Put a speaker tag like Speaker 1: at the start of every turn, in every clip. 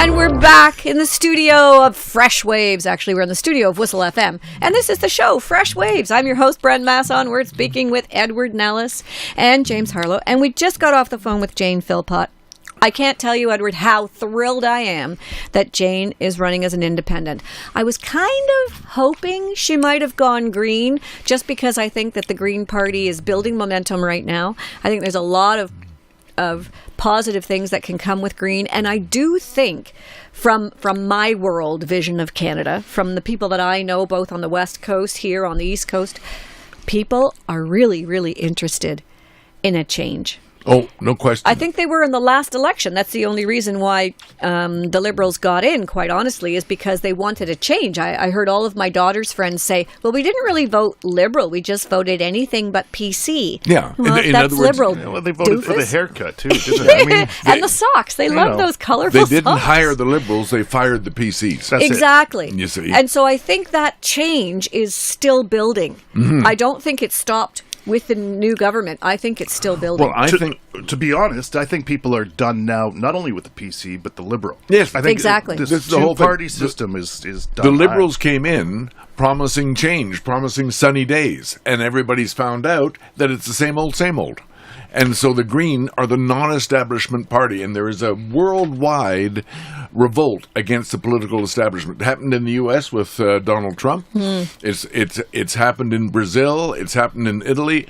Speaker 1: And we're back in the studio of Freshwaves. Actually, we're in the studio of Whistle FM. And this is the show, Freshwaves. I'm your host, Bren Masson. We're speaking with Edward Nellis and James Harlow. And we just got off the phone with Jane Philpott. I can't tell you, Edward, how thrilled I am that Jane is running as an independent. I was kind of hoping she might have gone green, just because I think that the Green Party is building momentum right now. I think there's a lot of positive things that can come with green, and I do think from my world vision of Canada, from the people that I know both on the West Coast, here on the East Coast, people are really, really interested in a change.
Speaker 2: Oh, no question.
Speaker 1: I think they were in the last election. That's the only reason why the Liberals got in, quite honestly, is because they wanted a change. I heard all of my daughter's friends say, well, we didn't really vote Liberal. We just voted anything but PC.
Speaker 2: Yeah.
Speaker 1: Well,
Speaker 2: in
Speaker 1: that's
Speaker 2: other words,
Speaker 1: Liberal.
Speaker 3: Well, they voted for the haircut, too, didn't
Speaker 2: I
Speaker 3: they?
Speaker 1: And the socks. They love those colorful socks.
Speaker 2: They didn't hire the Liberals. They fired the PCs.
Speaker 3: That's
Speaker 1: exactly.
Speaker 2: You see.
Speaker 1: And so I think that change is still building. Mm-hmm. I don't think it stopped with the new government. I think it's still building.
Speaker 3: Well, to be honest, I think people are done now, not only with the PC, but the Liberal.
Speaker 2: Yes,
Speaker 3: I think
Speaker 1: exactly.
Speaker 3: This
Speaker 2: is the whole
Speaker 3: two-party
Speaker 2: thing.
Speaker 3: system is done.
Speaker 2: The Liberals came in promising change, promising sunny days, and everybody's found out that it's the same old, same old. And so the Green are the non-establishment party, and there is a worldwide revolt against the political establishment. It happened in the U.S. with Donald Trump. It's happened in Brazil. It's happened in Italy.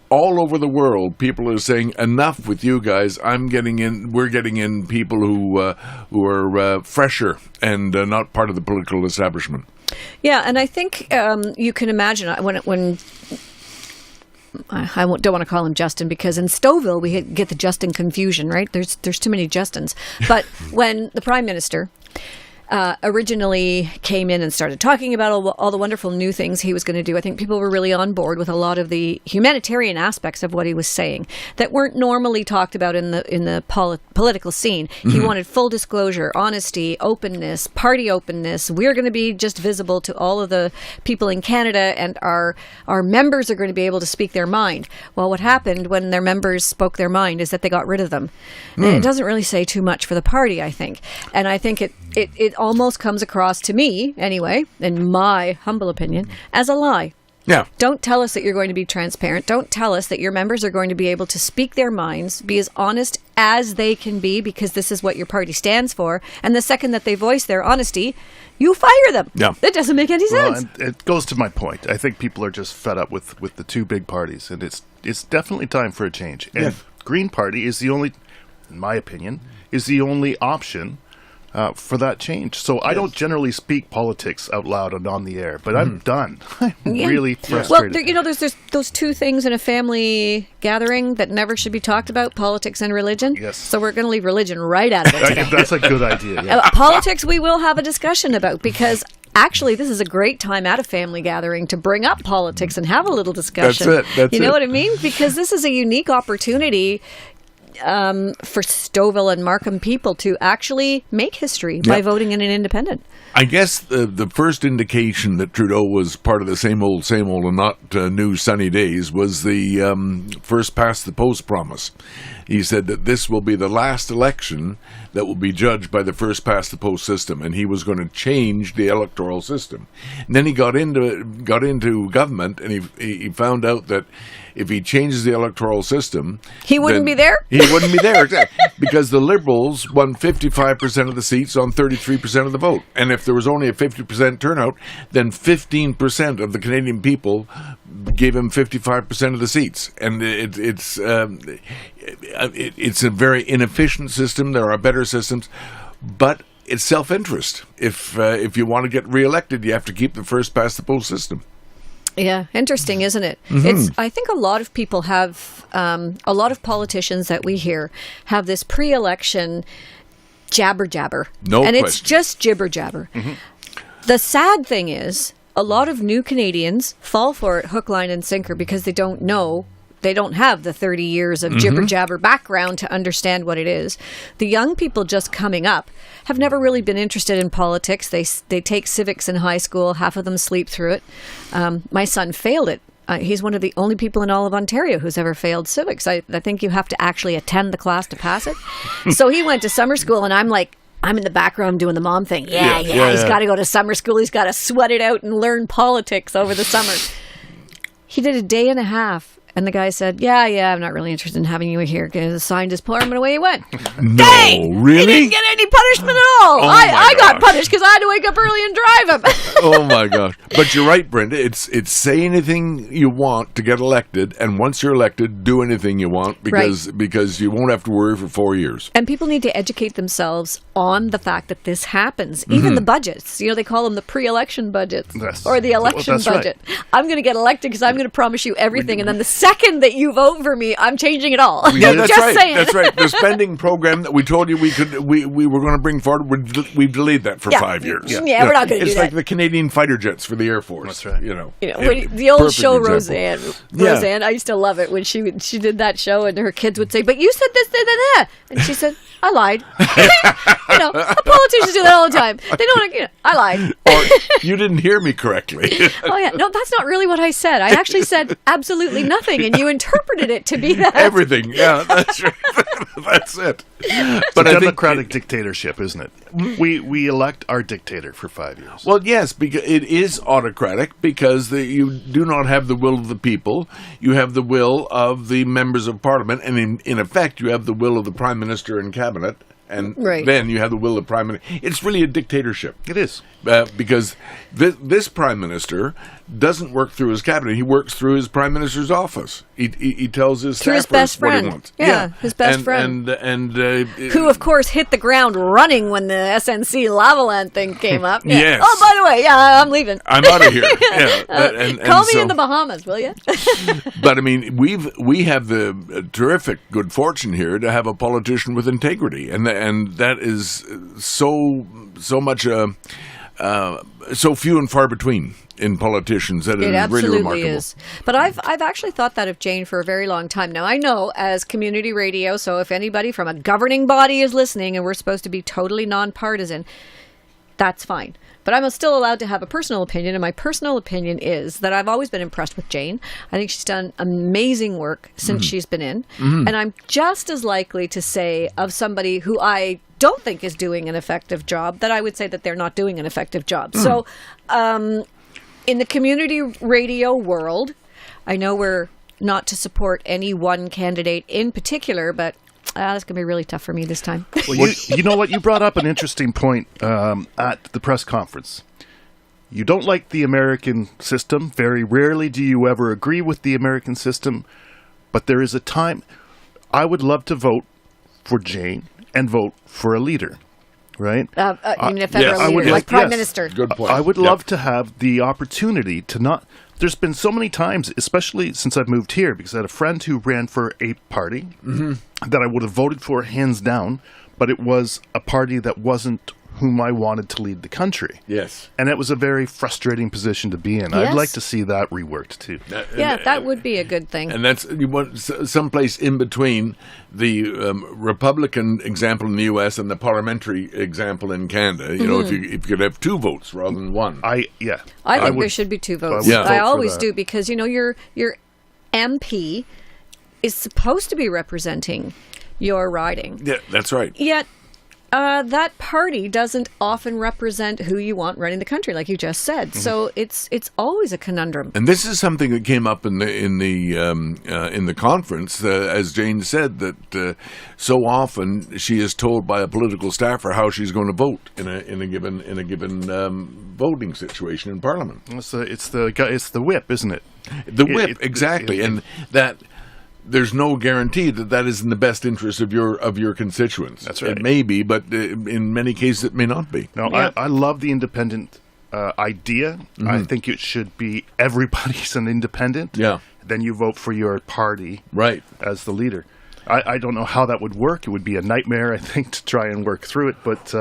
Speaker 2: All over the world, people are saying, enough with you guys. We're getting in people who are fresher and not part of the political establishment.
Speaker 1: Yeah, and I think you can imagine when I don't want to call him Justin, because in Stouffville we get the Justin confusion, right? There's too many Justins. But when the Prime Minister originally came in and started talking about all the wonderful new things he was going to do, I think people were really on board with a lot of the humanitarian aspects of what he was saying that weren't normally talked about in the political scene. Mm-hmm. He wanted full disclosure, honesty, openness, party openness. We're going to be just visible to all of the people in Canada, and our members are going to be able to speak their mind. Well, what happened when their members spoke their mind is that they got rid of them. And it doesn't really say too much for the party, I think. And I think it almost comes across to me, anyway, in my humble opinion, as a lie.
Speaker 2: Yeah.
Speaker 1: Don't tell us that you're going to be transparent. Don't tell us that your members are going to be able to speak their minds, be as honest as they can be, because this is what your party stands for. And the second that they voice their honesty, you fire them. Yeah. That doesn't make any sense.
Speaker 3: Well, and it goes to my point. I think people are just fed up with the two big parties, and it's definitely time for a change. And Green Party is the only, in my opinion, is the only option for that change. So I don't generally speak politics out loud and on the air, but I'm done. I'm really frustrated.
Speaker 1: Well, there's those two things in a family gathering that never should be talked about, politics and religion.
Speaker 3: Yes.
Speaker 1: So we're going to leave religion right out of it today.
Speaker 3: That's a good idea. Yeah.
Speaker 1: Politics we will have a discussion about, because actually, this is a great time at a family gathering to bring up politics and have a little discussion.
Speaker 2: That's
Speaker 1: you know what I mean? Because this is a unique opportunity for Stouffville and Markham people to actually make history by voting in an independent.
Speaker 2: I guess the first indication that Trudeau was part of the same old, and not new sunny days was the first past the post promise. He said that this will be the last election that will be judged by the first past the post system, and he was going to change the electoral system. And then he got into government, and he found out that if he changes the electoral system,
Speaker 1: he wouldn't be there.
Speaker 2: He wouldn't be there, exactly, because the Liberals won 55% of the seats on 33% of the vote, and if there was only a 50% turnout, then 15% of the Canadian people gave him 55% of the seats, and it's a very inefficient system. There are better systems, but it's self-interest. If you want to get reelected, you have to keep the first past the post system.
Speaker 1: Yeah, interesting, isn't it?
Speaker 2: Mm-hmm.
Speaker 1: I think a lot of people have, a lot of politicians that we hear have this pre-election jabber.
Speaker 2: No
Speaker 1: and
Speaker 2: question.
Speaker 1: It's just jibber-jabber. Mm-hmm. The sad thing is, a lot of new Canadians fall for it hook, line, and sinker because they don't know. They don't have the 30 years of jibber-jabber background to understand what it is. The young people just coming up have never really been interested in politics. They take civics in high school. Half of them sleep through it. My son failed it. He's one of the only people in all of Ontario who's ever failed civics. I think you have to actually attend the class to pass it. So he went to summer school, and I'm like, I'm in the background doing the mom thing. He's got to go to summer school. He's got to sweat it out and learn politics over the summer. He did a day and a half. And the guy said, yeah, I'm not really interested in having you here. Because signed his form and away he went.
Speaker 2: No,
Speaker 1: Dang!
Speaker 2: really?
Speaker 1: He didn't get any punishment at all.
Speaker 2: Oh
Speaker 1: I got
Speaker 2: gosh.
Speaker 1: punished because I had to wake up early and drive him.
Speaker 2: Oh my gosh! But you're right, Brenda. It's say anything you want to get elected, and once you're elected, do anything you want because you won't have to worry for 4 years.
Speaker 1: And people need to educate themselves on the fact that this happens. Even the budgets. They call them the pre-election budgets or the election budget.
Speaker 3: Right.
Speaker 1: I'm going to get elected because I'm going to promise you everything, and then the second that you vote for me, I'm changing it all.
Speaker 2: Yeah, that's
Speaker 1: Just
Speaker 2: right.
Speaker 1: saying.
Speaker 2: That's right. The spending program that we told you we were going to bring forward, we've delayed that for 5 years.
Speaker 1: Yeah, we're not going to do
Speaker 2: It's
Speaker 1: that.
Speaker 2: like the Canadian fighter jets for the Air Force.
Speaker 3: That's right.
Speaker 1: When the old
Speaker 2: perfect
Speaker 1: show
Speaker 2: example.
Speaker 1: Roseanne, I used to love it when she did that show and her kids would say, but you said this, that, and she said, I lied. Politicians do that all the time. They don't, I lied.
Speaker 2: Or you didn't hear me correctly.
Speaker 1: Oh yeah, no, that's not really what I said. I actually said absolutely nothing, and you interpreted it to be that.
Speaker 2: Everything. Yeah, that's right. That's it.
Speaker 3: But a democratic dictatorship, isn't it? We elect our dictator for 5 years.
Speaker 2: Well, yes, because it is autocratic because you do not have the will of the people. You have the will of the members of parliament, and in effect, you have the will of the prime minister and cabinet, and then you have the will of the prime minister. It's really a dictatorship.
Speaker 3: It is.
Speaker 2: Because this prime minister doesn't work through his cabinet. He works through his prime minister's office. He tells his
Speaker 1: through
Speaker 2: staffers
Speaker 1: his best
Speaker 2: what
Speaker 1: friend.
Speaker 2: he wants.
Speaker 1: Yeah, his best friend.
Speaker 2: And
Speaker 1: who, of course, hit the ground running when the SNC Lavaland thing came up. Yeah.
Speaker 2: Yes.
Speaker 1: Oh, by the way, I'm leaving.
Speaker 2: I'm out of here. Yeah.
Speaker 1: Call me in the Bahamas, will you?
Speaker 2: But I mean, we have the terrific good fortune here to have a politician with integrity, and that is so much so few and far between in politicians that it is really remarkable.
Speaker 1: Is. But I've actually thought that of Jane for a very long time. Now, I know as community radio, so if anybody from a governing body is listening and we're supposed to be totally nonpartisan, that's fine. But I'm still allowed to have a personal opinion, and my personal opinion is that I've always been impressed with Jane. I think she's done amazing work since she's been in. And I'm just as likely to say of somebody who I don't think is doing an effective job that I would say that they're not doing an effective job. So in the community radio world, I know we're not to support any one candidate in particular, but that's going to be really tough for me this time.
Speaker 3: Well, you know what? You brought up an interesting point at the press conference. You don't like the American system. Very rarely do you ever agree with the American system. But there is a time I would love to vote for Jane and vote for a leader, right?
Speaker 1: You mean a federal leader, like Prime Minister.
Speaker 2: Good point.
Speaker 3: I would love to have the opportunity to not... There's been so many times, especially since I've moved here, because I had a friend who ran for a party that I would have voted for hands down, but it was a party that wasn't whom I wanted to lead the country.
Speaker 2: Yes.
Speaker 3: And it was a very frustrating position to be in.
Speaker 1: Yes.
Speaker 3: I'd like to see that reworked, too.
Speaker 1: Yeah, that would be a good thing.
Speaker 2: And that's you want someplace in between the Republican example in the U.S. and the parliamentary example in Canada. You know, if you could have two votes rather than one.
Speaker 1: I think there should be two votes.
Speaker 3: I would vote
Speaker 1: I
Speaker 3: for
Speaker 1: always
Speaker 3: that.
Speaker 1: do, because your MP is supposed to be representing your riding.
Speaker 2: Yeah, that's right.
Speaker 1: Yet that party doesn't often represent who you want running the country, like you just said. So it's always a conundrum.
Speaker 2: And this is something that came up in the conference, as Jane said, that so often she is told by a political staffer how she's going to vote in a given voting situation in Parliament.
Speaker 3: It's the whip, isn't it?
Speaker 2: The whip, exactly, and that. There's no guarantee that is in the best interest of your constituents.
Speaker 3: That's right.
Speaker 2: It may be, but in many cases it may not be.
Speaker 3: No,
Speaker 1: Yeah.
Speaker 3: I love the independent idea. I think it should be everybody's an independent.
Speaker 2: Yeah.
Speaker 3: Then you vote for your party
Speaker 2: Right.
Speaker 3: as the leader. I don't know how that would work. It would be a nightmare, I think, to try and work through it. But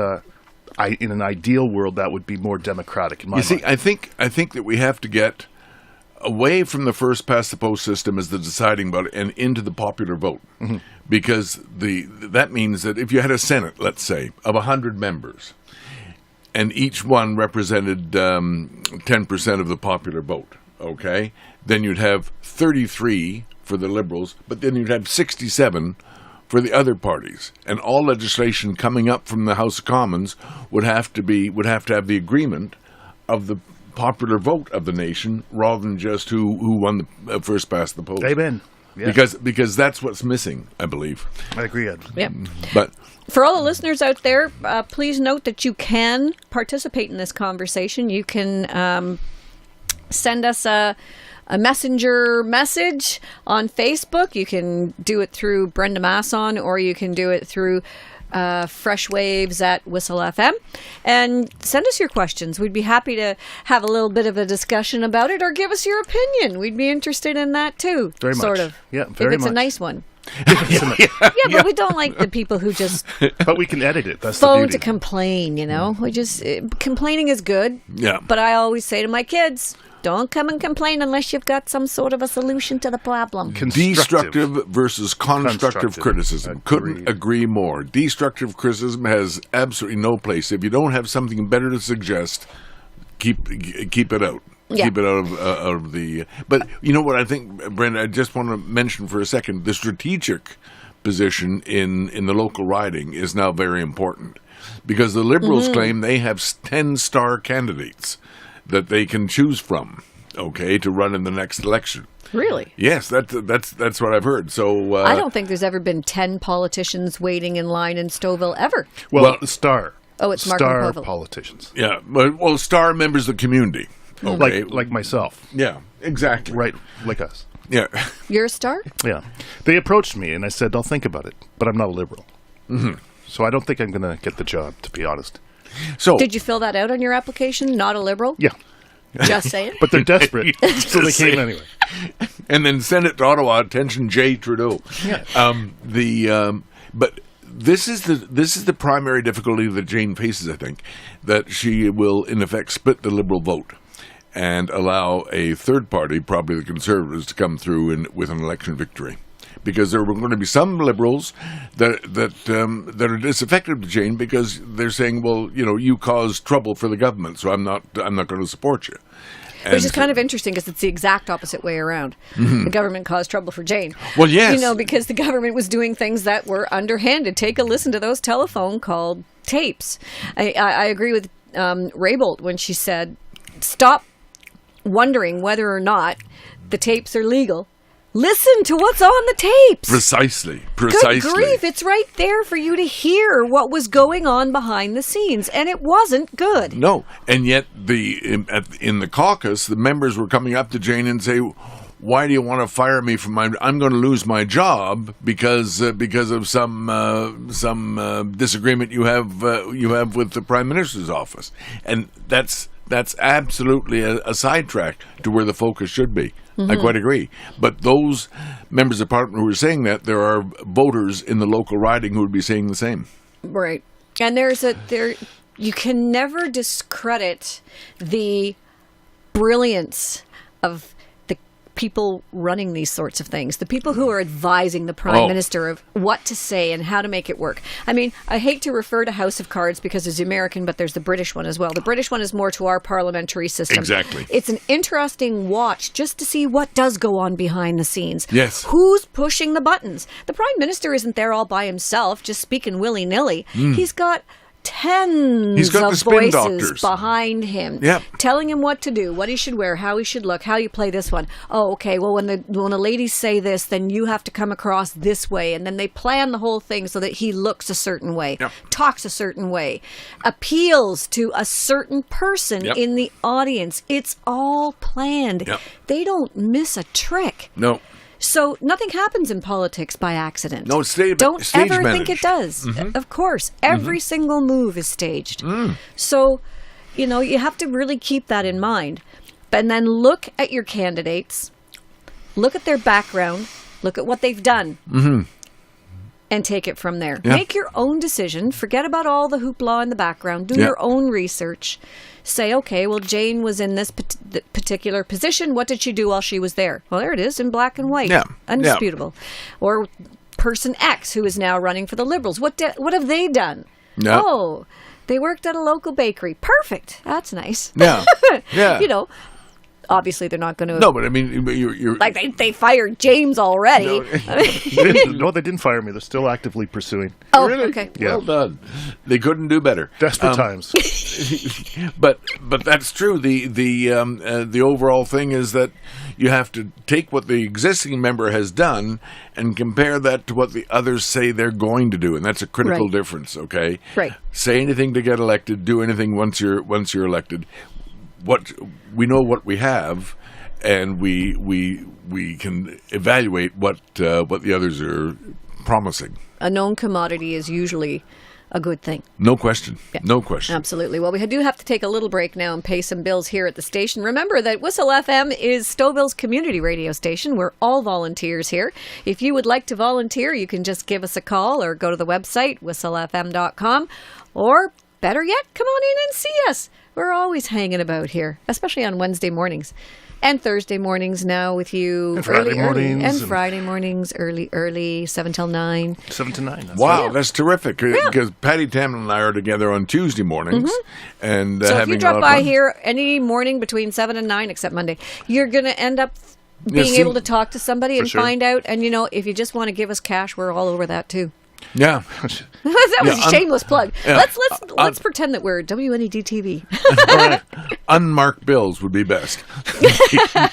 Speaker 3: in an ideal world, that would be more democratic in my mind.
Speaker 2: You see, I think that we have to get away from the first past the post system as the deciding body and into the popular vote, because that means that if you had a Senate, let's say, of 100 members, and each one represented 10% of the popular vote, okay, then you'd have 33 for the Liberals, but then you'd have 67 for the other parties, and all legislation coming up from the House of Commons would have to have the agreement of the popular vote of the nation, rather than just who won the first past the post.
Speaker 3: Amen. Yeah.
Speaker 2: Because that's what's missing, I believe.
Speaker 3: I agree, Ed.
Speaker 1: Yep.
Speaker 2: But
Speaker 1: for all the listeners out there, please note that you can participate in this conversation. You can send us a messenger message on Facebook. You can do it through Bren Masson, or you can do it through Freshwaves at Whistle FM, and send us your questions. We'd be happy to have a little bit of a discussion about it, or give us your opinion. We'd be interested in that too.
Speaker 3: Very much.
Speaker 1: Sort of.
Speaker 3: Yeah, very
Speaker 1: if it's
Speaker 3: much.
Speaker 1: a nice one.
Speaker 2: yeah.
Speaker 1: But we don't like the people who just
Speaker 3: But we can edit it. That's the
Speaker 1: phone
Speaker 3: beauty.
Speaker 1: to complain, you know. We just complaining is good.
Speaker 2: Yeah.
Speaker 1: But I always say to my kids, don't come and complain unless you've got some sort of a solution to the problem.
Speaker 2: Destructive versus constructive criticism. Couldn't
Speaker 3: Agreed.
Speaker 2: agree more. Destructive criticism has absolutely no place. If you don't have something better to suggest, keep it out.
Speaker 1: Yeah.
Speaker 2: Keep it out of the. But you know what I think, Brenda? I just want to mention for a second the strategic position in the local riding is now very important, because the Liberals claim they have 10-star candidates that they can choose from, okay, to run in the next election.
Speaker 1: Really?
Speaker 2: Yes, that's what I've heard. So
Speaker 1: I don't think there's ever been 10 politicians waiting in line in Stouffville ever.
Speaker 3: Well, star.
Speaker 1: Oh, it's Mark
Speaker 3: Star
Speaker 1: McCorville.
Speaker 3: politicians.
Speaker 2: yeah, well, star members of the community. Okay.
Speaker 3: Like myself.
Speaker 2: Yeah, exactly.
Speaker 3: Right, like us.
Speaker 2: Yeah.
Speaker 1: You're a star?
Speaker 3: Yeah. They approached me, and I said, I'll think about it, but I'm not a Liberal. Mm-hmm. So I don't think I'm going to get the job, to be honest.
Speaker 2: So
Speaker 1: Did you fill that out on your application? Not a liberal?
Speaker 3: Yeah.
Speaker 1: Just saying.
Speaker 3: But they're desperate, so they
Speaker 2: Just
Speaker 3: came
Speaker 2: saying.
Speaker 3: anyway.
Speaker 2: and then send it to Ottawa. Attention, J. Trudeau.
Speaker 3: Yeah.
Speaker 2: But this is the primary difficulty that Jane faces. I think that she will in effect split the Liberal vote and allow a third party, probably the Conservatives, to come through with an election victory. Because there are going to be some Liberals that are disaffected with Jane, because they're saying, well, you know, you caused trouble for the government, so I'm not going to support you.
Speaker 1: Which is kind of interesting, because it's the exact opposite way around. The government caused trouble for Jane.
Speaker 2: Well, yes.
Speaker 1: You know, because the government was doing things that were underhanded. Take a listen to those telephone call tapes. I agree with Raybould when she said, stop wondering whether or not the tapes are legal. Listen to what's on the tapes.
Speaker 2: Precisely.
Speaker 1: Good grief, it's right there for you to hear what was going on behind the scenes, and it wasn't good.
Speaker 2: No, and yet in the caucus, the members were coming up to Jane and say, "Why do you want to fire me from my? I'm going to lose my job because of some disagreement you have with the Prime Minister's office," and that's absolutely a sidetrack to where the focus should be. I quite agree. But those members of Parliament who are saying that, there are voters in the local riding who would be saying the same.
Speaker 1: Right. And you can never discredit the brilliance of the people running these sorts of things, the people who are advising the Prime Minister of what to say and how to make it work. I mean, I hate to refer to House of Cards because there's the American, but there's the British one as well. The British one is more to our parliamentary system.
Speaker 2: Exactly.
Speaker 1: It's an interesting watch just to see what does go on behind the scenes.
Speaker 2: Yes.
Speaker 1: Who's pushing the buttons? The Prime Minister isn't there all by himself, just speaking willy-nilly. He's got tens
Speaker 2: the
Speaker 1: of
Speaker 2: spin
Speaker 1: voices
Speaker 2: doctors
Speaker 1: behind him,
Speaker 2: Yep.
Speaker 1: telling him what to do, what he should wear, how he should look, how you play this one. Oh, okay, well, when the ladies say this, then you have to come across this way. And then they plan the whole thing so that he looks a certain way,
Speaker 2: Yep.
Speaker 1: talks a certain way, appeals to a certain person
Speaker 2: Yep.
Speaker 1: in the audience. It's all planned.
Speaker 2: Yep.
Speaker 1: They don't miss a trick.
Speaker 2: No.
Speaker 1: So nothing happens in politics by accident.
Speaker 2: No, it's
Speaker 1: Don't
Speaker 2: stage
Speaker 1: ever think
Speaker 2: managed.
Speaker 1: it does. Of course, every single move is staged. So, you know, you have to really keep that in mind. And then look at your candidates, look at their background, look at what they've done, and take it from there.
Speaker 2: Yeah.
Speaker 1: Make your own decision. Forget about all the hoopla in the background. Do
Speaker 2: Yeah.
Speaker 1: your own research. Say, okay, well, Jane was in this particular position. What did she do while she was there? Well, there it is in black and white.
Speaker 2: Yeah.
Speaker 1: Undisputable. Or person X, who is now running for the Liberals. What have they done?
Speaker 2: Yeah.
Speaker 1: Oh, they worked at a local bakery. Perfect. That's nice.
Speaker 2: Yeah. Yeah.
Speaker 1: You know, obviously they're not going to.
Speaker 2: No, but I mean, you're
Speaker 1: Like they fired James already.
Speaker 2: No.
Speaker 3: They didn't fire me. They're still actively pursuing.
Speaker 1: Oh,
Speaker 2: really?
Speaker 1: okay.
Speaker 2: Well done. They couldn't do better.
Speaker 3: Desperate times.
Speaker 2: But that's true. The overall thing is that you have to take what the existing member has done and compare that to what the others say they're going to do, and that's a critical difference. Okay,
Speaker 1: Right.
Speaker 2: Say anything to get elected. Do anything once you're elected. What we know what we have, and we can evaluate what the others are promising.
Speaker 1: A known commodity is usually a good thing.
Speaker 2: No question.
Speaker 1: Yeah.
Speaker 2: No question.
Speaker 1: Absolutely. Well, we do have to take a little break now and pay some bills here at the station. Remember that Whistle FM is Stouffville's community radio station. We're all volunteers here. If you would like to volunteer, you can just give us a call or go to the website, whistlefm.com, or better yet, come on in and see us. We're always hanging about here, especially on Wednesday mornings. And Thursday mornings now with you.
Speaker 3: And Friday mornings.
Speaker 1: And Friday mornings, early, 7 till 9.
Speaker 3: 7 to 9.
Speaker 2: Wow, that's terrific. Because Patty Tamlin and I are together on Tuesday mornings. And
Speaker 1: So if
Speaker 2: having
Speaker 1: you
Speaker 2: a
Speaker 1: drop
Speaker 2: lot of
Speaker 1: by
Speaker 2: fun.
Speaker 1: here any morning between 7 and 9, except Monday, you're going to end up being
Speaker 2: see-
Speaker 1: able to talk to somebody and
Speaker 3: sure.
Speaker 1: find out. And, if you just want to give us cash, we're all over that, too.
Speaker 2: Yeah.
Speaker 1: That was a shameless plug.
Speaker 2: yeah.
Speaker 1: Let's pretend that we're WNED-TV.
Speaker 2: Unmarked bills would be best.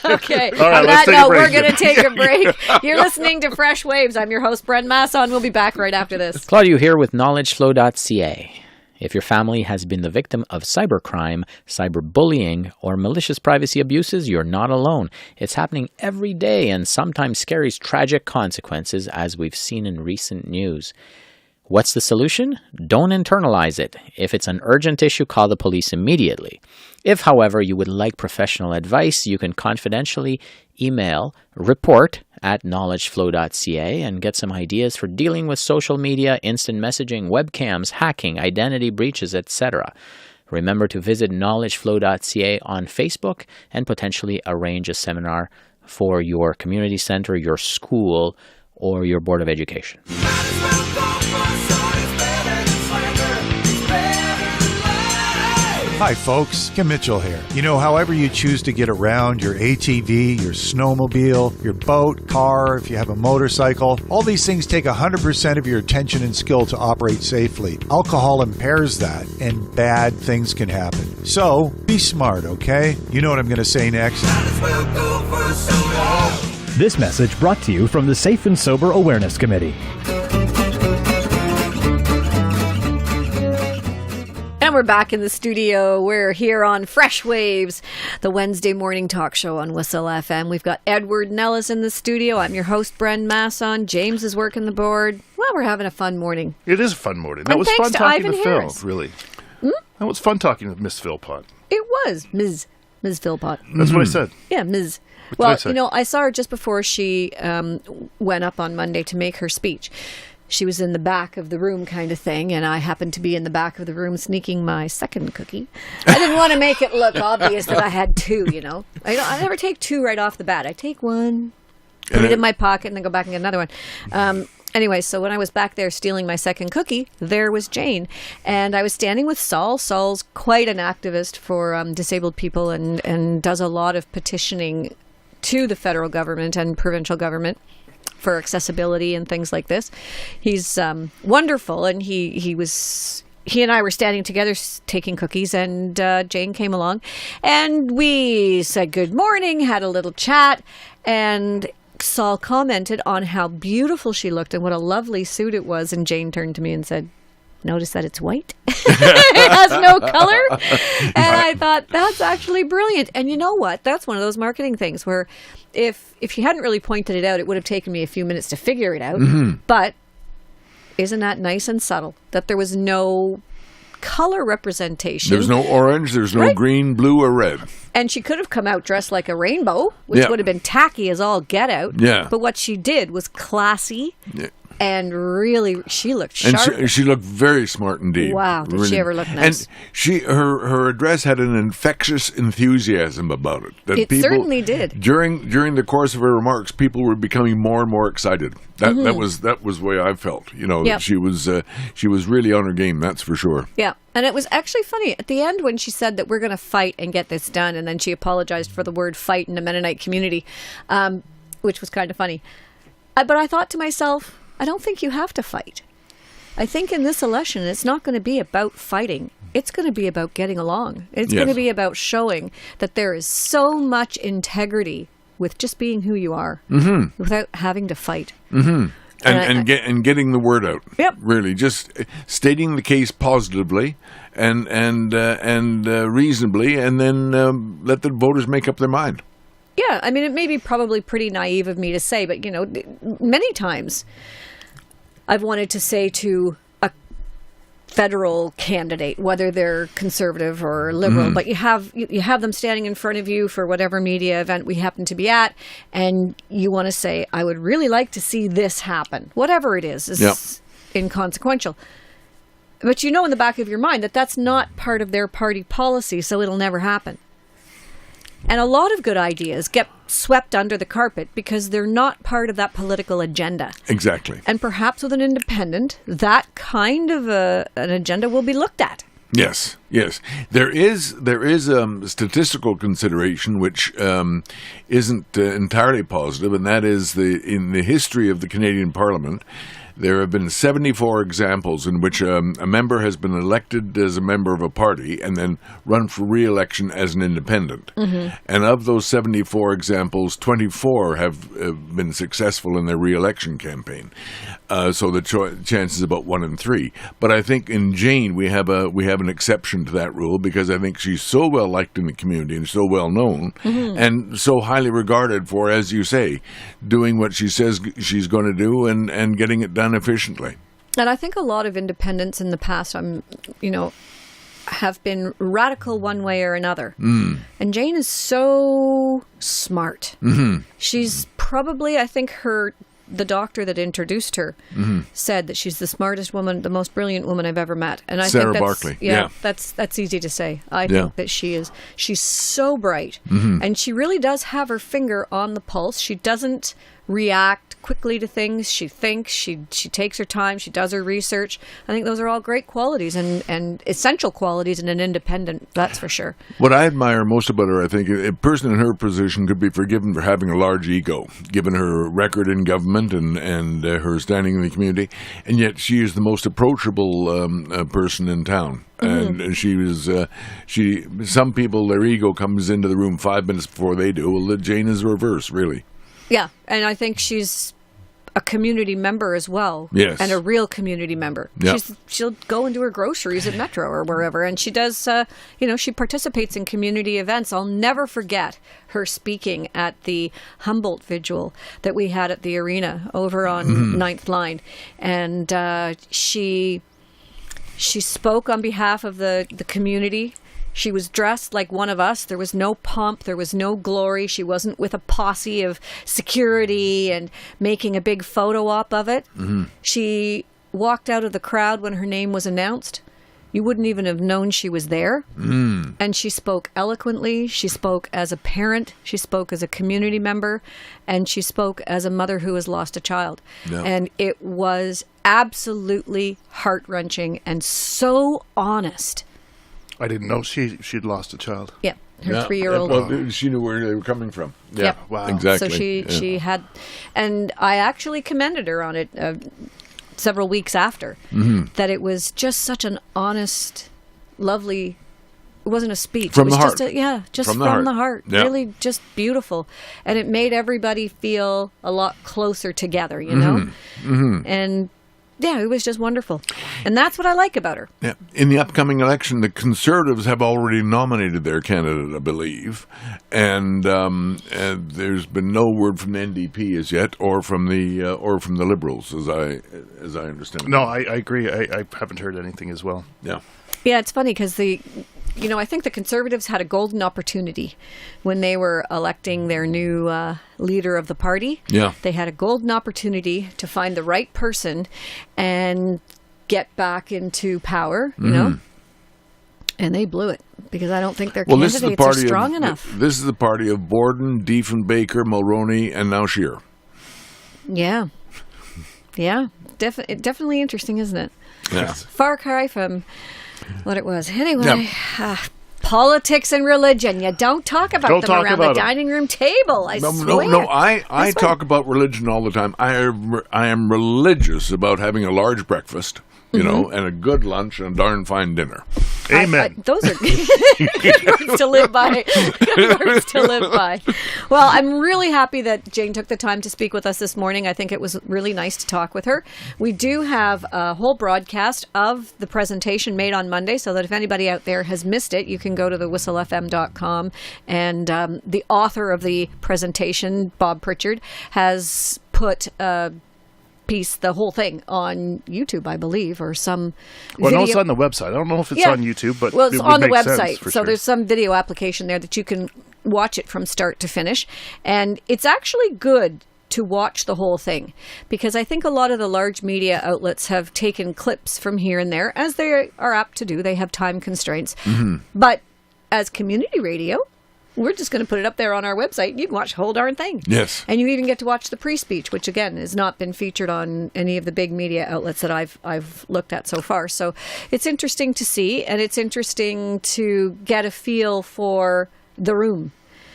Speaker 1: Okay.
Speaker 3: All right,
Speaker 1: On
Speaker 3: let's
Speaker 1: that
Speaker 3: take a
Speaker 1: note,
Speaker 3: break.
Speaker 1: we're going to take a break. You're listening to Fresh Waves. I'm your host, Bren Masson. We'll be back right after this.
Speaker 4: Claudio here with knowledgeflow.ca. If your family has been the victim of cybercrime, cyberbullying, or malicious privacy abuses, you're not alone. It's happening every day and sometimes carries tragic consequences, as we've seen in recent news. What's the solution? Don't internalize it. If it's an urgent issue, call the police immediately. If, however, you would like professional advice, you can confidentially email report@knowledgeflow.ca and get some ideas for dealing with social media, instant messaging, webcams, hacking, identity breaches, etc. Remember to visit knowledgeflow.ca on Facebook and potentially arrange a seminar for your community center, your school, or your Board of Education.
Speaker 5: Hi folks, Kim Mitchell here. However you choose to get around, your ATV, your snowmobile, your boat, car, if you have a motorcycle, all these things take 100% of your attention and skill to operate safely. Alcohol impairs that, and bad things can happen. So, be smart, okay? You know what I'm going to say next.
Speaker 6: This message brought to you from the Safe and Sober Awareness Committee.
Speaker 1: And we're back in the studio. We're here on Fresh Waves, the Wednesday morning talk show on Whistle FM. We've got Edward Nellis in the studio. I'm your host, Bren Masson. James is working the board. Well, we're having a fun morning.
Speaker 3: It is a fun morning. That
Speaker 1: And
Speaker 3: was
Speaker 1: thanks
Speaker 3: fun
Speaker 1: to
Speaker 3: talking
Speaker 1: Ivan
Speaker 3: to Phil,
Speaker 1: Harris.
Speaker 3: really. That was fun talking to Miss Philpott.
Speaker 1: It was Ms. Philpott.
Speaker 3: That's what I said.
Speaker 1: Yeah, Ms.
Speaker 3: did
Speaker 1: Well,
Speaker 3: I say?
Speaker 1: I saw her just before she went up on Monday to make her speech. She was in the back of the room kind of thing, and I happened to be in the back of the room sneaking my second cookie. I didn't want to make it look obvious that I had two, I never take two right off the bat. I take one, put it in my pocket, and then go back and get another one. Anyway, so when I was back there stealing my second cookie, there was Jane. And I was standing with Saul. Saul's quite an activist for disabled people and does a lot of petitioning to the federal government and provincial government for accessibility and things like this. He's wonderful, and he and I were standing together taking cookies, and Jane came along, and we said good morning, had a little chat, and Saul commented on how beautiful she looked and what a lovely suit it was, and Jane turned to me and said, "Notice that it's white?" It has no color. And I thought, that's actually brilliant. And you know what? That's one of those marketing things where if she hadn't really pointed it out, it would have taken me a few minutes to figure it out. But isn't that nice and subtle? That there was no color representation.
Speaker 2: There's no orange, there's no green, blue, or red.
Speaker 1: And she could have come out dressed like a rainbow, which would have been tacky as all get out.
Speaker 2: Yeah.
Speaker 1: But what she did was classy And really, she looked sharp.
Speaker 2: And she looked very smart indeed.
Speaker 1: Wow, did she ever look nice?
Speaker 2: And her address had an infectious enthusiasm about it. That
Speaker 1: It certainly did.
Speaker 2: During the course of her remarks, people were becoming more and more excited. That was the way I felt. That she was really on her game. That's for sure.
Speaker 1: Yeah, and it was actually funny at the end when she said that we're going to fight and get this done, and then she apologized for the word "fight" in the Mennonite community, which was kind of funny. But I thought to myself, I don't think you have to fight. I think in this election, it's not going to be about fighting. It's going to be about getting along. It's going to be about showing that there is so much integrity with just being who you are without having to fight.
Speaker 2: Mm-hmm. And getting the word out.
Speaker 1: Yep.
Speaker 2: Really, just stating the case positively and reasonably, and then let the voters make up their mind.
Speaker 1: Yeah, I mean, it may be probably pretty naive of me to say, but, many times I've wanted to say to a federal candidate, whether they're conservative or liberal, but you have them standing in front of you for whatever media event we happen to be at, and you want to say, I would really like to see this happen. Whatever it is inconsequential. But in the back of your mind that that's not part of their party policy, so it'll never happen. And a lot of good ideas get swept under the carpet because they're not part of that political agenda.
Speaker 2: Exactly.
Speaker 1: And perhaps with an independent, that kind of an agenda will be looked at.
Speaker 2: Yes. There is statistical consideration which isn't entirely positive, and that is in the history of the Canadian Parliament, there have been 74 examples in which a member has been elected as a member of a party and then run for re-election as an independent. Mm-hmm. And of those 74 examples, 24 have been successful in their re-election campaign. So the chance is about 1 in 3. But I think in Jane we have an exception to that rule because I think she's so well liked in the community and so well known and so highly regarded for, as you say, doing what she says she's going to do and getting it done efficiently.
Speaker 1: And I think a lot of independents in the past, have been radical one way or another. Mm. And Jane is so smart. Mm-hmm. She's probably, I think the doctor that introduced her said that she's the smartest woman, the most brilliant woman I've ever met. And I
Speaker 2: Sarah
Speaker 1: think
Speaker 2: Barkley.
Speaker 1: That's easy to say. I think that she is. She's so bright. Mm-hmm. And she really does have her finger on the pulse. She doesn't react quickly to things. She thinks, she takes her time, she does her research. I think those are all great qualities and essential qualities in an independent, that's for sure.
Speaker 2: What I admire most about her, I think, a person in her position could be forgiven for having a large ego, given her record in government and her standing in the community, and yet she is the most approachable person in town. Mm-hmm. And she was, some people, their ego comes into the room 5 minutes before they do. Well, Jane is the reverse, really.
Speaker 1: Yeah, and I think she's a community member as well.
Speaker 2: Yes.
Speaker 1: And a real community member.
Speaker 2: Yep.
Speaker 1: She'll go and do her groceries at Metro or wherever, and she does, she participates in community events. I'll never forget her speaking at the Humboldt Vigil that we had at the arena over on 9th Line. And she spoke on behalf of the community. She was dressed like one of us. There was no pomp. There was no glory. She wasn't with a posse of security and making a big photo op of it. Mm-hmm. She walked out of the crowd when her name was announced. You wouldn't even have known she was there. Mm. And she spoke eloquently. She spoke as a parent. She spoke as a community member. And she spoke as a mother who has lost a child. Yeah. And it was absolutely heart-wrenching and so honest.
Speaker 3: I didn't know she'd lost a child.
Speaker 1: Yeah, her 3-year-old.
Speaker 2: Well, she knew where they were coming from. Yeah,
Speaker 1: yep.
Speaker 3: Wow.
Speaker 2: Exactly.
Speaker 1: So she had, and I actually commended her on it several weeks after, that it was just such an honest, lovely, it wasn't a speech.
Speaker 2: From
Speaker 1: it was
Speaker 2: the heart.
Speaker 1: Just from the heart.
Speaker 2: Yeah.
Speaker 1: Really just beautiful. And it made everybody feel a lot closer together, you know? Mm-hmm. And yeah, it was just wonderful. And that's what I like about her.
Speaker 2: Yeah. In the upcoming election, the Conservatives have already nominated their candidate, I believe. And there's been no word from the NDP as yet, or from the Liberals, as I understand.
Speaker 3: No, I agree. I haven't heard anything as well.
Speaker 2: Yeah.
Speaker 1: Yeah, it's funny because I think the Conservatives had a golden opportunity when they were electing their new leader of the party.
Speaker 2: Yeah.
Speaker 1: They had a golden opportunity to find the right person and get back into power, you know, and they blew it because I don't think their candidates are strong enough.
Speaker 2: This is the party of Borden, Diefenbaker, Mulroney, and now Scheer.
Speaker 1: Yeah. Yeah. Definitely interesting, isn't it?
Speaker 2: Yeah.
Speaker 1: Far cry from what it was. Anyway, politics and religion. You don't talk about them around the dining room table. I swear.
Speaker 2: No. I talk about religion all the time. I am religious about having a large breakfast, you know, and a good lunch and a darn fine dinner.
Speaker 3: Amen.
Speaker 1: Those are good words to live by. Good words to live by. Well, I'm really happy that Jane took the time to speak with us this morning. I think it was really nice to talk with her. We do have a whole broadcast of the presentation made on Monday, so that if anybody out there has missed it, you can go to thewhistlefm.com. And the author of the presentation, Bob Pritchard, has put piece, the whole thing, on YouTube, I believe, or some video.
Speaker 3: No, it's on the website. I don't know if it's on YouTube, but
Speaker 1: it's on the website.
Speaker 3: So
Speaker 1: sure. There's some video application there that you can watch it from start to finish. And it's actually good to watch the whole thing, because I think a lot of the large media outlets have taken clips from here and there, as they are apt to do. They have time constraints. But as community radio, we're just going to put it up there on our website. You can watch the whole darn thing.
Speaker 2: Yes.
Speaker 1: And you even get to watch the pre-speech, which, again, has not been featured on any of the big media outlets that I've looked at so far. So it's interesting to see, and it's interesting to get a feel for the room.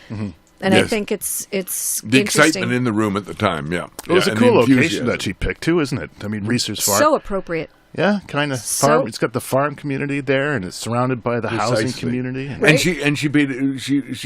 Speaker 1: And I think it's
Speaker 2: the excitement in the room at the time, yeah.
Speaker 3: It was a cool location that she picked, too, isn't it? I mean, Reeser's Farm.
Speaker 1: So appropriate.
Speaker 3: Yeah, kind of farm. It's got the farm community there, and it's surrounded by the housing community.
Speaker 2: Right? And she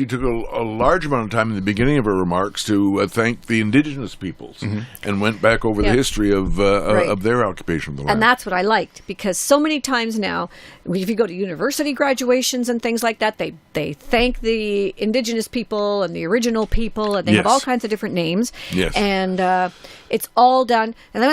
Speaker 2: took a large amount of time in the beginning of her remarks to thank the indigenous peoples, and went back over the history of their occupation of the land.
Speaker 1: And that's what I liked, because so many times now, if you go to university graduations and things like that, they thank the indigenous people and the original people, and they have all kinds of different names.
Speaker 2: Yes.
Speaker 1: And it's all done. And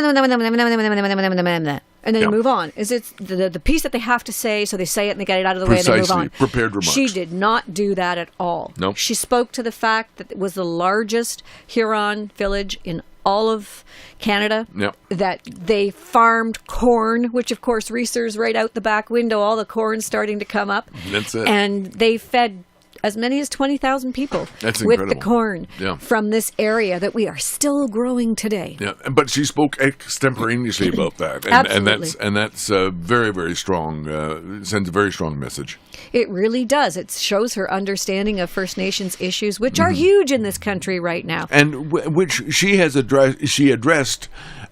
Speaker 1: then you move on. Is it the piece that they have to say, so they say it and they get it out of the way and they move on.
Speaker 2: Prepared remarks.
Speaker 1: She did not do that at all.
Speaker 2: Nope.
Speaker 1: She spoke to the fact that it was the largest Huron village in all of Canada.
Speaker 2: Yep.
Speaker 1: That they farmed corn, which of course Reeser's right out the back window, all the corn starting to come up.
Speaker 2: That's it.
Speaker 1: And they fed as many as 20,000 people with the corn from this area that we are still growing today.
Speaker 2: Yeah, but she spoke extemporaneously about that, and that's very, very strong. Sends a very strong message.
Speaker 1: It really does. It shows her understanding of First Nations issues, which are huge in this country right now,
Speaker 2: and which she has addressed. She addressed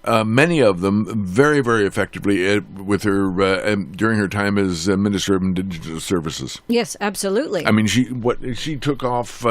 Speaker 2: many of them very, very effectively with her during her time as Minister of Indigenous Services.
Speaker 1: Yes, absolutely.
Speaker 2: I mean, she took off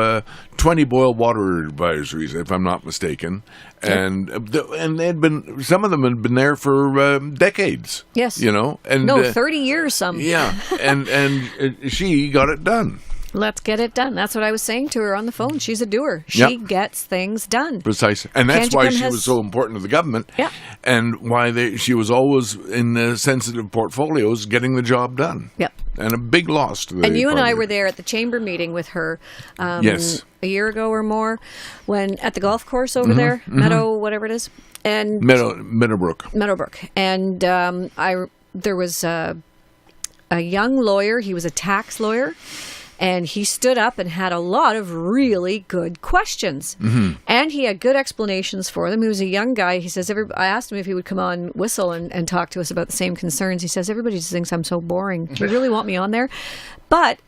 Speaker 2: 20 boil water advisories, if I'm not mistaken, and they had been, some of them had been there for decades.
Speaker 1: Yes,
Speaker 2: 30
Speaker 1: years some.
Speaker 2: Yeah, and she got it done.
Speaker 1: Let's get it done. That's what I was saying to her on the phone. She's a doer. She gets things done.
Speaker 2: Precisely. And that's why she was so important to the government.
Speaker 1: Yeah.
Speaker 2: And why she was always in the sensitive portfolios getting the job done.
Speaker 1: Yep.
Speaker 2: And a big loss to the
Speaker 1: And you and I were there at the chamber meeting with her a year ago or more, when at the golf course over there, Meadow, whatever it is. And
Speaker 2: Meadowbrook.
Speaker 1: And there was a young lawyer. He was a tax lawyer. And he stood up and had a lot of really good questions. And he had good explanations for them. He was a young guy. He says, I asked him if he would come on Whistle and talk to us about the same concerns. He says, everybody just thinks I'm so boring. Do you really want me on there? But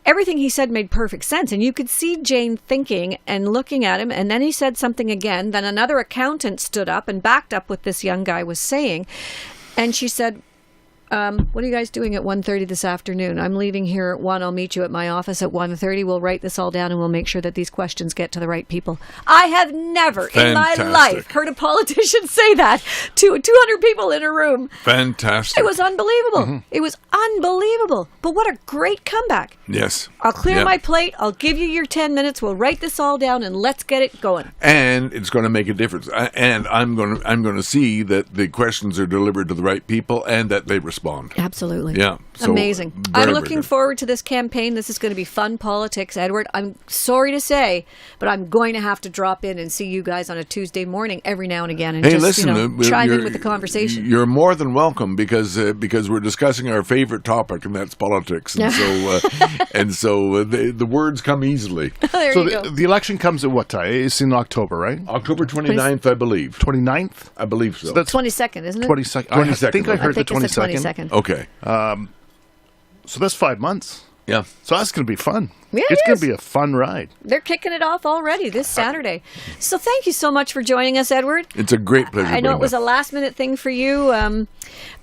Speaker 1: everything he said made perfect sense. And you could see Jane thinking and looking at him. And then he said something again. Then another accountant stood up and backed up what this young guy was saying. And she said, what are you guys doing at 1:30 this afternoon? I'm leaving here at 1. I'll meet you at my office at 1:30. We'll write this all down and we'll make sure that these questions get to the right people. I have never in my life heard a politician say that to 200 people in a room.
Speaker 2: Fantastic.
Speaker 1: It was unbelievable. It was unbelievable. But what a great comeback.
Speaker 2: Yes.
Speaker 1: I'll clear my plate. I'll give you your 10 minutes. We'll write this all down and let's get it going.
Speaker 2: And it's going to make a difference. And I'm going to see that the questions are delivered to the right people and that they respond respond.
Speaker 1: Absolutely.
Speaker 2: Yeah. So,
Speaker 1: amazing.
Speaker 2: very,
Speaker 1: I'm
Speaker 2: very
Speaker 1: looking
Speaker 2: good.
Speaker 1: forward to this campaign. This is going to be fun politics, Edward. I'm sorry to say, but I'm going to have to drop in and see you guys on a Tuesday morning every now and again and
Speaker 2: Hey,
Speaker 1: just
Speaker 2: listen,
Speaker 1: chime in
Speaker 2: you're-
Speaker 1: with the conversation.
Speaker 2: You're more than welcome because we're discussing our favorite topic, and that's politics. And so the words come easily.
Speaker 1: There
Speaker 3: So
Speaker 1: you go.
Speaker 3: the election comes at what time? It's in October, right?
Speaker 2: October 29th, I believe.
Speaker 3: 29th?
Speaker 2: I believe so.
Speaker 3: That's
Speaker 1: 22nd, isn't it?
Speaker 3: 22nd.
Speaker 2: 22nd,
Speaker 3: I think I
Speaker 2: okay.
Speaker 3: heard
Speaker 1: I think
Speaker 3: the
Speaker 1: it's the
Speaker 3: 22nd.
Speaker 1: 22nd.
Speaker 2: Okay.
Speaker 3: So that's 5 months.
Speaker 2: Yeah.
Speaker 3: So that's going to be fun.
Speaker 1: Yeah, it
Speaker 3: it's going
Speaker 1: is.
Speaker 3: to be a fun ride.
Speaker 1: They're kicking it off already this Saturday. So thank you so much for joining us, Edward.
Speaker 2: It's a great pleasure.
Speaker 1: I know it
Speaker 2: Brenda.
Speaker 1: was a last-minute thing for you,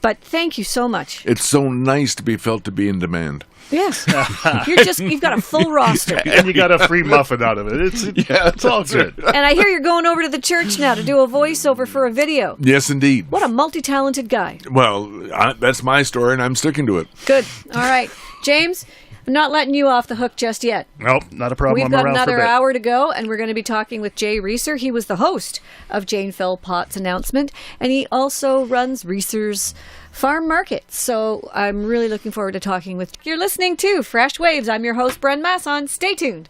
Speaker 1: but thank you so much.
Speaker 2: It's so nice to be felt to be in demand.
Speaker 1: Yes. You've got a full roster.
Speaker 3: And you got a free muffin out of it. It's all good.
Speaker 1: And I hear you're going over to the church now to do a voiceover for a video.
Speaker 2: Yes, indeed.
Speaker 1: What a multi-talented guy.
Speaker 2: Well, that's my story, and I'm sticking to it.
Speaker 1: Good. All right. James, I'm not letting you off the hook just yet.
Speaker 3: Nope, not a problem.
Speaker 1: We've
Speaker 3: I'm
Speaker 1: got
Speaker 3: around for a
Speaker 1: another
Speaker 3: bit.
Speaker 1: hour to go, and we're going to be talking with Jay Reeser. He was the host of Jane Philpott's announcement, and he also runs Reeser's Farm Market. So I'm really looking forward to talking with you. You're listening to Fresh Waves. I'm your host, Bren Masson. Stay tuned.